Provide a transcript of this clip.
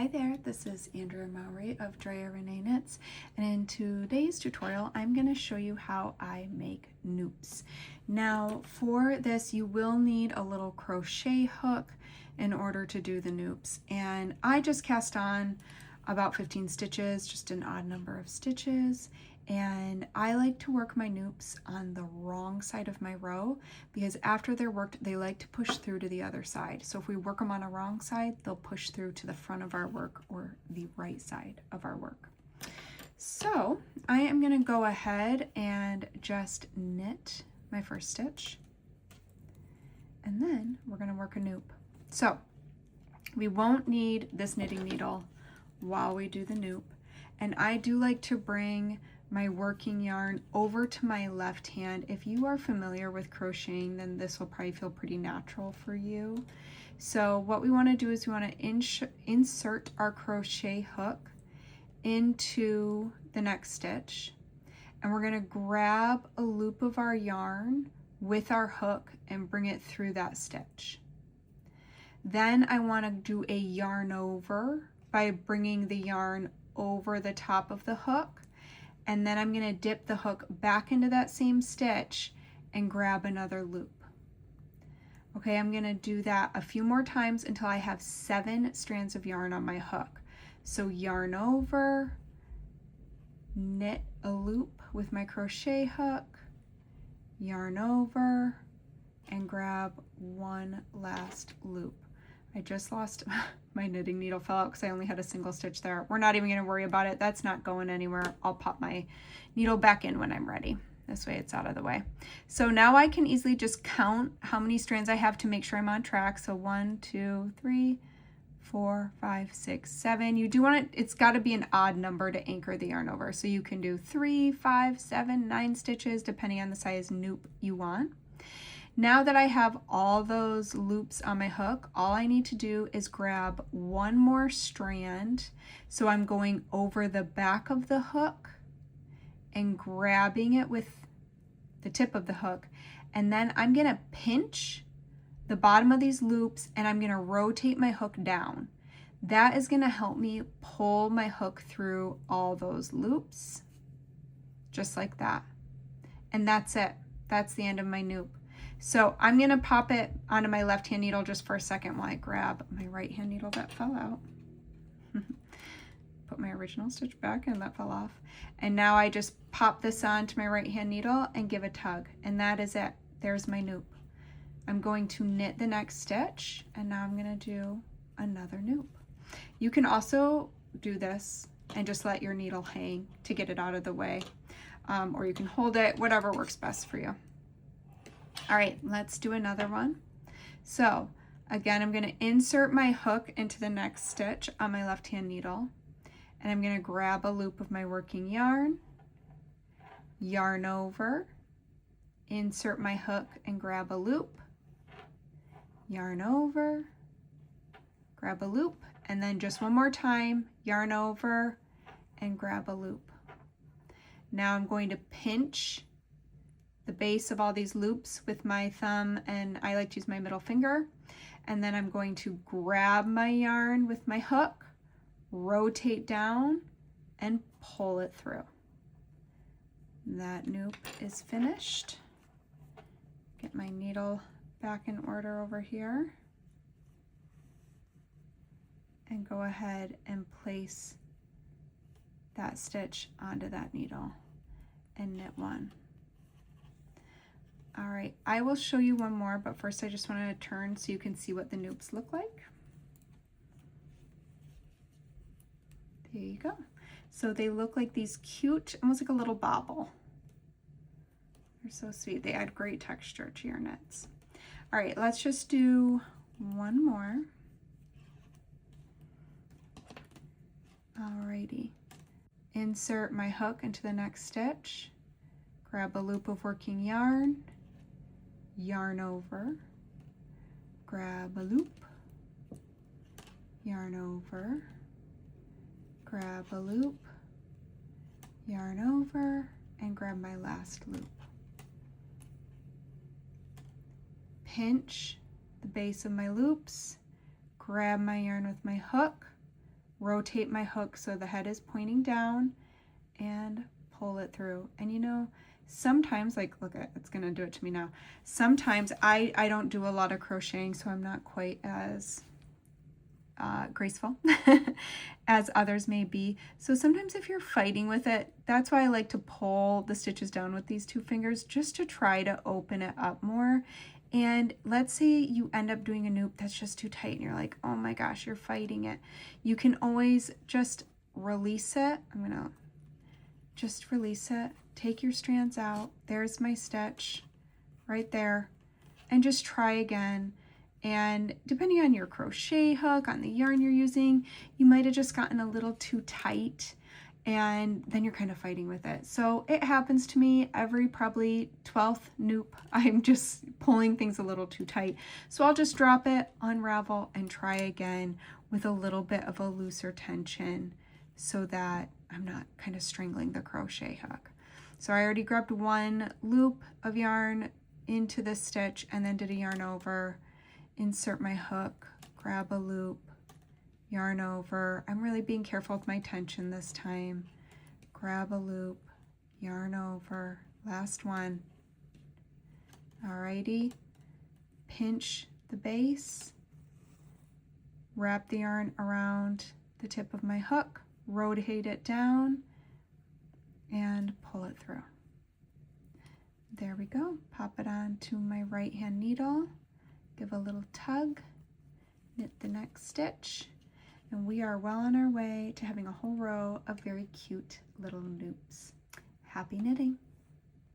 Hi there, this is Andrea Mowry of Drea Renee Knits, and in today's tutorial I'm going to show you how I make noops. Now for this you will need a little crochet hook in order to do the noops, and I just cast on about 15 stitches, just an odd number of stitches, and I like to work my noops on the wrong side of my row because after they're worked they like to push through to the other side. So if we work them on a wrong side, they'll push through to the front of our work or the right side of our work. So I am going to go ahead and just knit my first stitch, and then we're going to work a noop. So we won't need this knitting needle while we do the noop, and I do like to bring my working yarn over to my left hand. If you are familiar with crocheting, then this will probably feel pretty natural for you. So what we want to do is we want to insert our crochet hook into the next stitch, and we're going to grab a loop of our yarn with our hook and bring it through that stitch. Then I want to do a yarn over by bringing the yarn over the top of the hook, and then I'm going to dip the hook back into that same stitch and grab another loop. Okay, I'm going to do that a few more times until I have 7 strands of yarn on my hook. So yarn over, knit a loop with my crochet hook, yarn over, and grab one last loop. I just lost my knitting needle, fell out because I only had a single stitch there. We're not even going to worry about it. That's not going anywhere. I'll pop my needle back in when I'm ready. This way it's out of the way. So now I can easily just count how many strands I have to make sure I'm on track. So 1, 2, 3, 4, 5, 6, 7. You do want it's got to be an odd number to anchor the yarn over. So you can do 3, 5, 7, 9 stitches depending on the size noop you want. Now that I have all those loops on my hook, all I need to do is grab one more strand. So I'm going over the back of the hook and grabbing it with the tip of the hook. And then I'm going to pinch the bottom of these loops and I'm going to rotate my hook down. That is going to help me pull my hook through all those loops, just like that. And that's it. That's the end of my noop. So I'm going to pop it onto my left hand needle just for a second while I grab my right hand needle that fell out. Put my original stitch back and that fell off. And now I just pop this onto my right hand needle and give a tug. And that is it. There's my noop. I'm going to knit the next stitch, and now I'm going to do another noop. You can also do this and just let your needle hang to get it out of the way. Or you can hold it, whatever works best for you. All right, let's do another one. So again, I'm going to insert my hook into the next stitch on my left hand needle, and I'm going to grab a loop of my working yarn, yarn over, insert my hook and grab a loop, yarn over, grab a loop, and then just one more time, yarn over and grab a loop. Now I'm going to pinch the base of all these loops with my thumb, and I like to use my middle finger, and then I'm going to grab my yarn with my hook, rotate down, and pull it through. That noop is finished. Get my needle back in order over here, and go ahead and place that stitch onto that needle and knit one. All right, I will show you one more, but first I just want to turn so you can see what the noops look like. There you go. So they look like these cute, almost like a little bobble. They're so sweet. They add great texture to your knits. All right, let's just do one more. All righty. Insert my hook into the next stitch. Grab a loop of working yarn, yarn over, grab a loop, yarn over, grab a loop, yarn over, and grab my last loop. Pinch the base of my loops, grab my yarn with my hook, rotate my hook so the head is pointing down, and pull it through. And you know, sometimes, like, look at, it's gonna do it to me now. Sometimes I don't do a lot of crocheting, so I'm not quite as graceful as others may be. So sometimes if you're fighting with it, that's why I like to pull the stitches down with these 2 fingers, just to try to open it up more. And let's say you end up doing a noop that's just too tight and you're like, oh my gosh, you're fighting it. You can always just release it. I'm gonna just release it. Take your strands out. There's my stitch right there. And just try again. And depending on your crochet hook, on the yarn you're using, you might have just gotten a little too tight, and then you're kind of fighting with it. So it happens to me every probably 12th noop. I'm just pulling things a little too tight. So I'll just drop it, unravel, and try again with a little bit of a looser tension so that I'm not kind of strangling the crochet hook. So I already grabbed 1 loop of yarn into this stitch and then did a yarn over, insert my hook, grab a loop, yarn over. I'm really being careful with my tension this time. Grab a loop, yarn over, last one. Alrighty, pinch the base, wrap the yarn around the tip of my hook, rotate it down, and pull it through. There we go. Pop it onto my right hand needle, give a little tug, knit the next stitch, and we are well on our way to having a whole row of very cute little noops. Happy knitting!